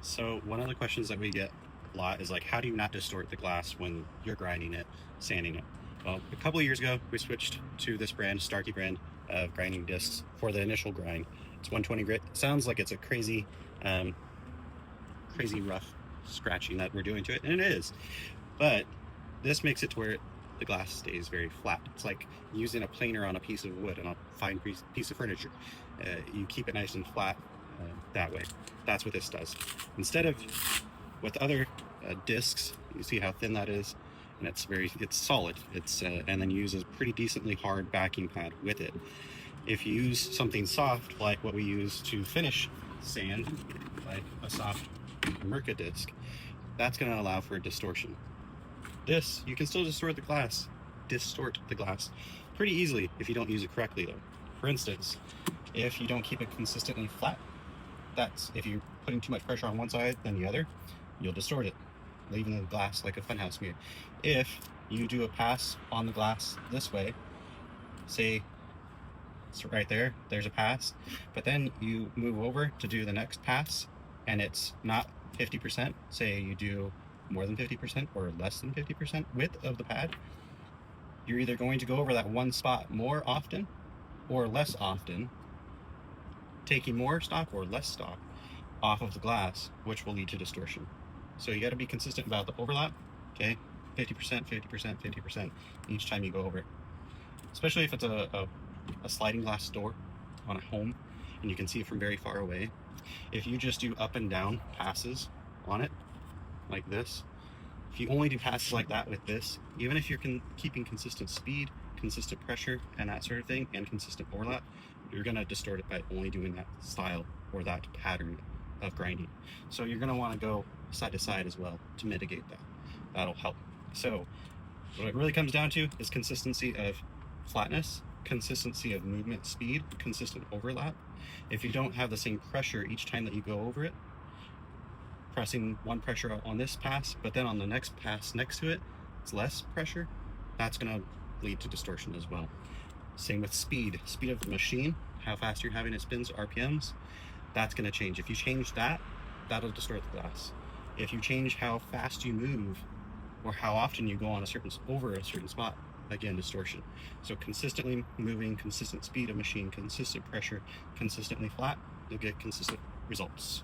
So one of the questions that we get a lot is like, how do you not distort the glass when you're grinding it, sanding it? Well, a couple of years ago, we switched to this brand, Starkey brand, of grinding discs for the initial grind. It's 120 grit. It sounds like it's a crazy rough scratching that we're doing to it, and it is. But this makes it to where the glass stays very flat. It's like using a planer on a piece of wood, on a fine piece of furniture. You keep it nice and flat that way. That's what this does. Instead of with other discs, you see how thin that is, and it's solid. And then you use a pretty decently hard backing pad with it. If you use something soft like what we use to finish sand, like a soft Mirka disc, that's going to allow for distortion. This, you can still distort the glass pretty easily if you don't use it correctly though. For instance, if you don't keep it consistently flat, that's if you're putting too much pressure on one side than the other, you'll distort it, leaving the glass like a funhouse mirror. If you do a pass on the glass this way, say it's right there, there's a pass, but then you move over to do the next pass and it's not 50%, say you do more than 50% or less than 50% width of the pad, you're either going to go over that one spot more often or less often, taking more stock or less stock off of the glass, which will lead to distortion. So you got to be consistent about the overlap, okay? 50%, 50%, 50% each time you go over it. Especially if it's a sliding glass door on a home and you can see it from very far away. If you just do up and down passes on it, like this, if you only do passes like that with this, even if you're keeping consistent speed, consistent pressure, and that sort of thing, and consistent overlap, you're going to distort it by only doing that style or that pattern of grinding. So you're going to want to go side to side as well to mitigate that. That'll help. So what it really comes down to is consistency of flatness, consistency of movement speed, consistent overlap. If you don't have the same pressure each time that you go over it, pressing one pressure on this pass, but then on the next pass next to it, it's less pressure, that's going to lead to distortion as well. Same with speed of the machine, how fast you're having it spins, RPMs, that's going to change. If you change that, that'll distort the glass. If you change how fast you move or how often you go on over a certain spot, again, distortion. So consistently moving, consistent speed of machine, consistent pressure, consistently flat, you'll get consistent results.